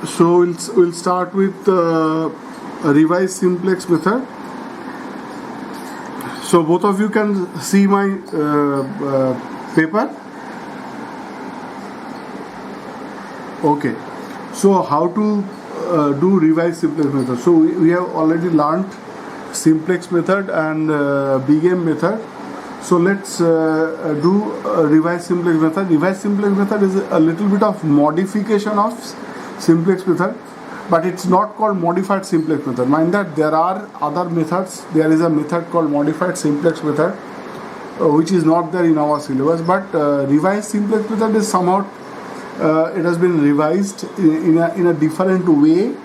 So we'll start with revise simplex method. So both of you can see my paper. Okay. So how to do revise simplex method? So we have already learned simplex method and bgame method. So let's do revise simplex method. Revise simplex method is a little bit of modification of simplex method, but it's not called modified simplex method. Mind that there are other methods. There is a method called modified simplex method, which is not there in our syllabus. But revised simplex method is somehow it has been revised in a different way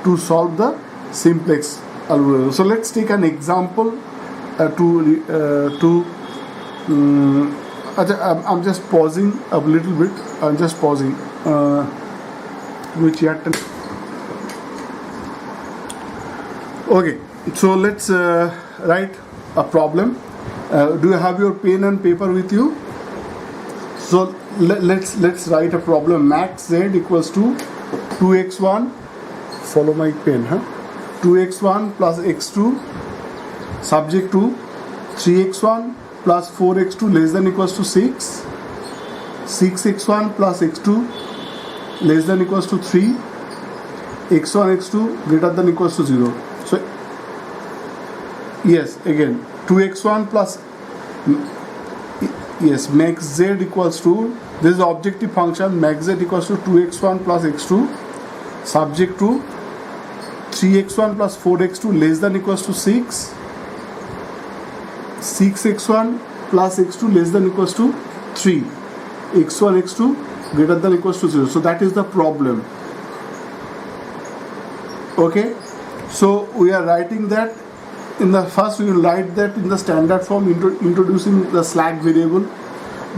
to solve the simplex algorithm. So let's take an example I'm just pausing a little bit. I'm just pausing. Which yet. Okay, so let's write a problem. Do you have your pen and paper with you? So let's write a problem. Max z equals to 2x1. Follow my pen, 2x1 plus x2 subject to 3x1 plus 4x2 less than equals to 6. 6x1 plus x2 less than equals to 3. x1 x2 greater than equals to 0. So yes, again 2x1 plus max z equals to, this is the objective function, max z equals to 2x1 plus x2 subject to 3x1 plus 4x2 less than equals to 6. 6x1 plus x2 less than equals to 3. x1 x2 greater than equals to 0. So that is the problem. Okay, so we are writing that in the first, we will write that in the standard form, introducing the slack variable,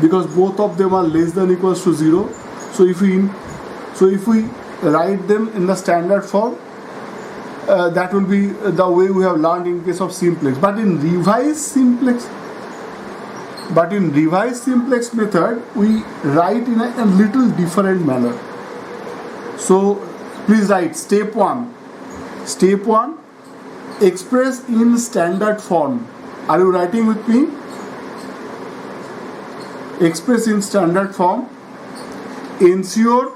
because both of them are less than equals to 0. So if we write them in the standard form, that will be the way we have learned in case of simplex. But in revised simplex method, we write in a little different manner. So please write step 1. Step 1, express in standard form. Are you writing with me? Express in standard form. Ensure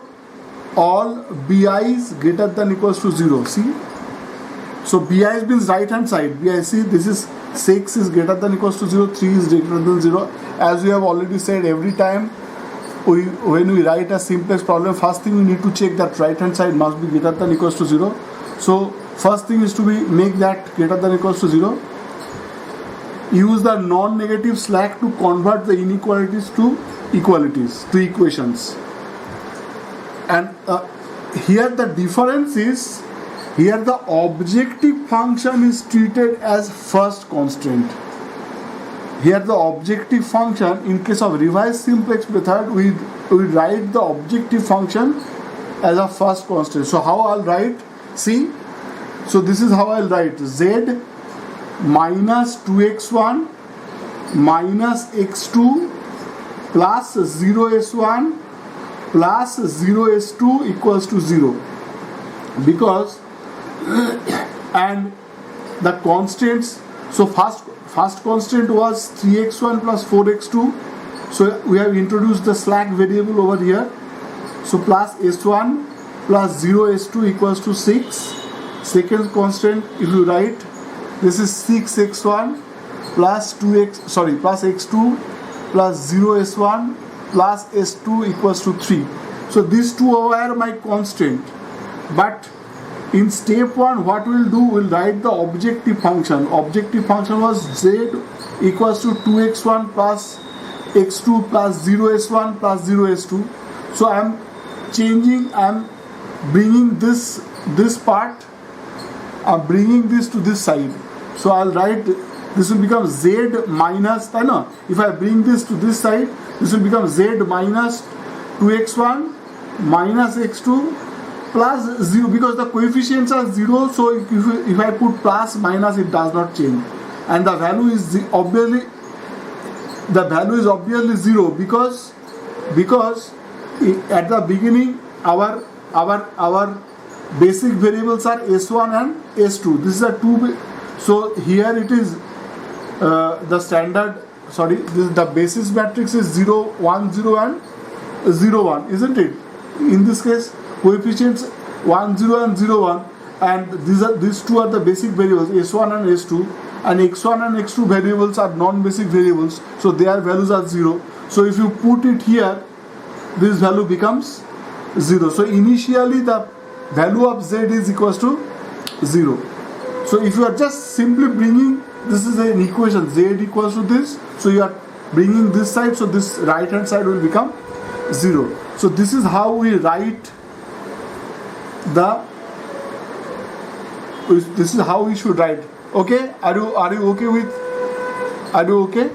all bi's greater than equals to 0. See? So bi means right hand side. Bi, see, this is 6 is greater than equals to 0, 3 is greater than 0. As we have already said, every time when we write a simplex problem, first thing we need to check that right hand side must be greater than equals to 0. So first thing is to make that greater than equals to 0. Use the non-negative slack to convert the inequalities to equalities, to equations. And here the difference is, here the objective function is treated as first constraint. Here the objective function, in case of revised simplex method, we write the objective function as a first constraint. So how I'll write? See, so this is how I'll write: z minus 2x1 minus x2 plus 0s1 plus 0s2 equals to 0. Because and the constants, so first constant was 3x1 plus 4x2. So we have introduced the slack variable over here. So plus s1 plus 0s2 equals to 6. Second constant, if you write, this is 6x1 plus plus x2 plus 0s1 plus s2 equals to 3. So these two are my constant. But in step 1, what we'll do, we'll write the objective function. Objective function was z equals to 2x1 plus x2 plus 0s1 plus 0s2. So I'm bringing this part, I'm bringing this to this side. So I'll write, this will become z minus, if I bring this to this side, this will become z minus 2x1 minus x2 plus 0, because the coefficients are 0. So if I put plus minus, it does not change, and the value is obviously 0, because at the beginning our basic variables are S1 and S2. This is a two. So here it is the standard. Sorry, the basis matrix is 0, 1, 0 and 0, 1, isn't it? In this case, coefficients 1, 0 and 0, 1, and these two are the basic variables S1 and S2, and X1 and X2 variables are non-basic variables, so their values are 0. So if you put it here, this value becomes 0. So initially the value of Z is equals to 0. So if you are just simply bringing, this is an equation, Z equals to this, so you are bringing this side, so this right hand side will become 0. So this is how we write this is how we should write. Okay, are you okay with, are you okay?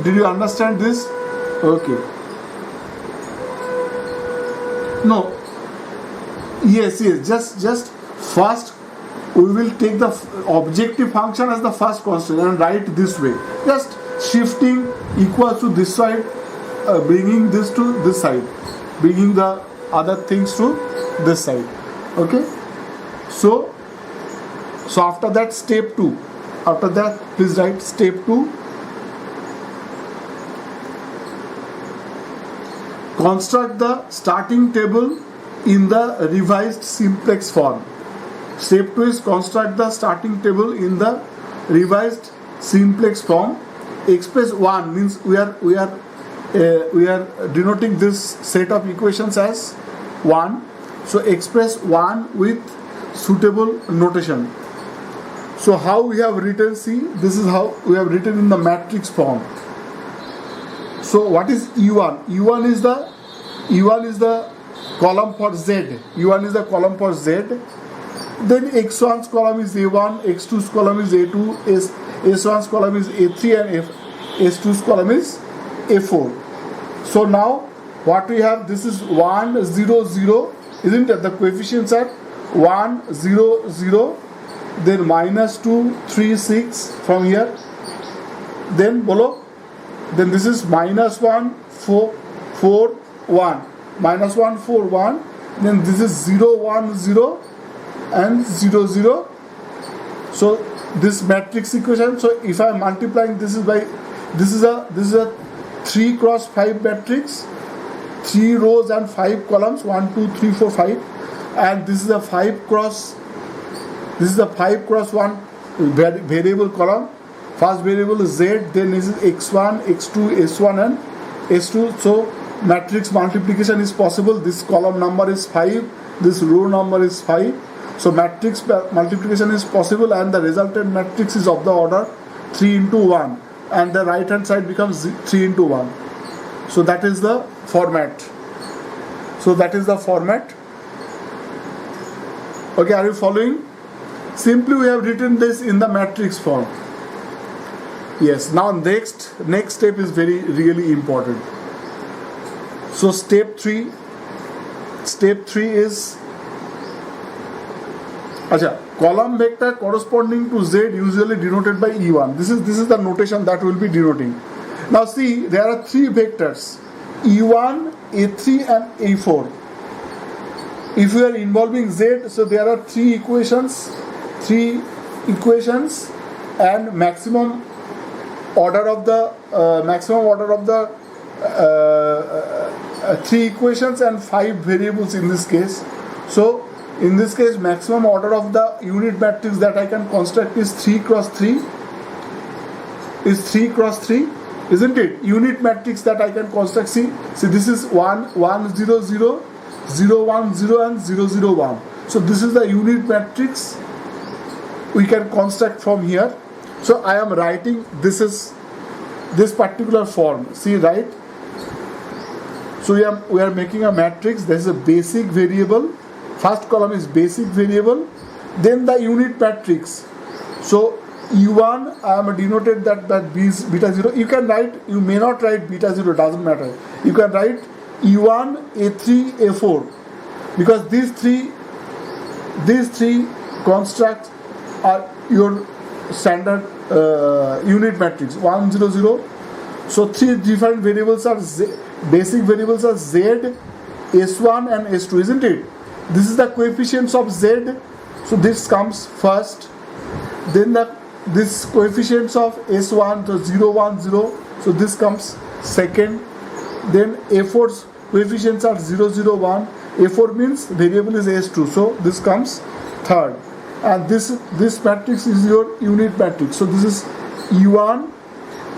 Did you understand this? Okay. No, yes, just first we will take the objective function as the first constant and write this way, just shifting equals to this side, bringing this to this side, bringing the other things to this side. Okay, so after that, step 2, after that please write step 2, construct the starting table in the revised simplex form. Step 2 is construct the starting table in the revised simplex form. Express 1 means we are denoting this set of equations as 1. So express 1 with suitable notation. So how we have written, see, this is how we have written in the matrix form. So what is E1? E1 is the column for Z. E1 is the column for Z. Then X1's column is A1, X2's column is A2, S1's column is A3, and S2's column is A4. So now what we have, this is 1, 0, 0, isn't it? The coefficients are 1, 0, 0, then minus 2, 3, 6 from here. Then below, then this is minus 1, 4, 4, 1, minus 1, 4, 1. Then this is 0, 1, 0 and 0, 0. So this matrix equation. So if I am multiplying this is by, this is a 3 cross 5 matrix, 3 rows and 5 columns, 1, 2, 3, 4, 5, and this is a 5 cross 1 variable column. First variable is Z, then is X1, X2, S1 and S2. So matrix multiplication is possible. This column number is 5, this row number is 5. So matrix multiplication is possible, and the resultant matrix is of the order 3 into 1, and the right hand side becomes 3 into 1. So that is the format. Okay, are you following? Simply we have written this in the matrix form. Yes, now next step is really important. So step 3 is column vector corresponding to Z usually denoted by E1. This is the notation that will be denoting. Now see, there are 3 vectors, E1, A3 and A4. If we are involving Z, so there are 3 equations, and maximum order of the 3 equations and 5 variables in this case. So in this case, maximum order of the unit matrix that I can construct is 3 cross 3, isn't it? Unit matrix that I can construct, see this is 1, 1, 0, 0, 0, 1, 0 and 0, 0, 1. So this is the unit matrix we can construct from here. So I am writing this particular form. See, right? So we are making a matrix. There is a basic variable. First column is basic variable. Then the unit matrix. So E1 I am denoted that B is beta 0. You may not write beta 0, doesn't matter. You can write E1, A3, A4, because these three constructs are your standard unit matrix 1, 0, 0. So 3 different variables are basic variables are Z, S1 and S2, isn't it? this is the coefficients of z, so this comes first. Then this coefficients of s1, so 0, 1, 0, so this comes second. Then a4's coefficients are 0, 0, 1. a4 means variable is s2, so this comes third. And this matrix is your unit matrix, so this is e1,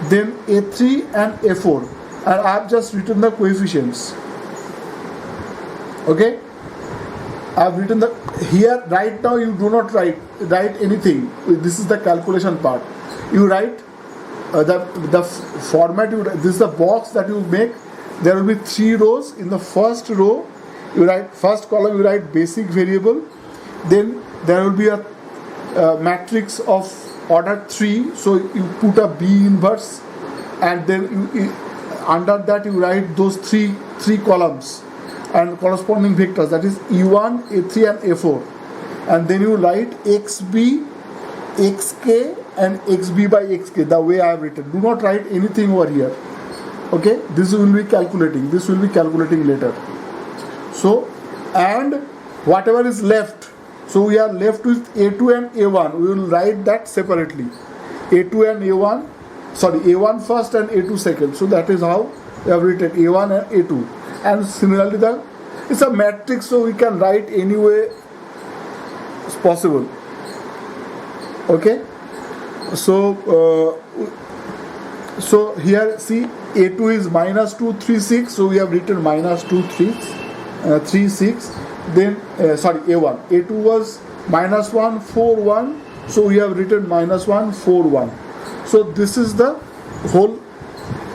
then a3 and a4, and I have just written the coefficients. Okay, I have written the here. Right now you do not write anything. This is the calculation part. You write the format. This is the box that you make. There will be 3 rows. In the first row, you write first column. You write basic variable. Then there will be a matrix of order 3. So you put a B inverse, and then under that you write those three columns and corresponding vectors, that is e1, a3 and a4, and then you write xb, xk and xb by xk the way I have written. Do not write anything over here. Okay, this will be calculating later. So, and whatever is left, so we are left with a2 and a1. We will write that separately. A2 and a1, sorry, a1 first and a2 second. So that is how we have written a1 and a2. And similarly, it's a matrix, so we can write any way it's possible. Okay, so here see, a2 is minus 2, 3, 6, so we have written minus 2, 3, 6. Then a1 was minus 1, 4, 1, so we have written minus 1, 4, 1. So this is the whole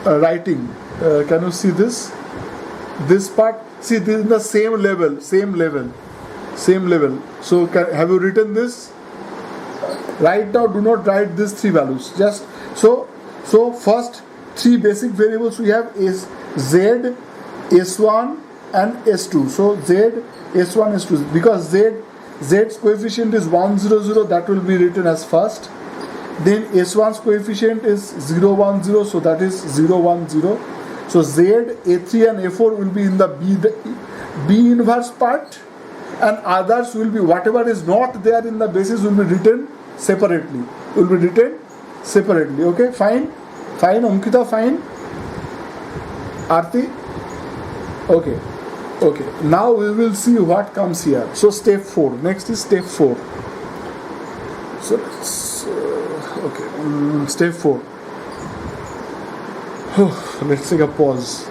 writing. Can you see this part? See, this is the same level. So have you written this? Right now, do not write these 3 values. Just so first 3 basic variables we have is z, s1 and s2. So z, s1, s2, because z's coefficient is 1, 0, 0, that will be written as first. Then s1's coefficient is 0, 1, 0, so that is 0, 1, 0. So z, a3 and a4 will be in the b inverse part, and others will be whatever is not there in the basis will be written separately. Okay, fine, Ankita, fine. Arti, okay. Now we will see what comes here. So step 4. Next is step 4. So let's step 4. Let's take a pause.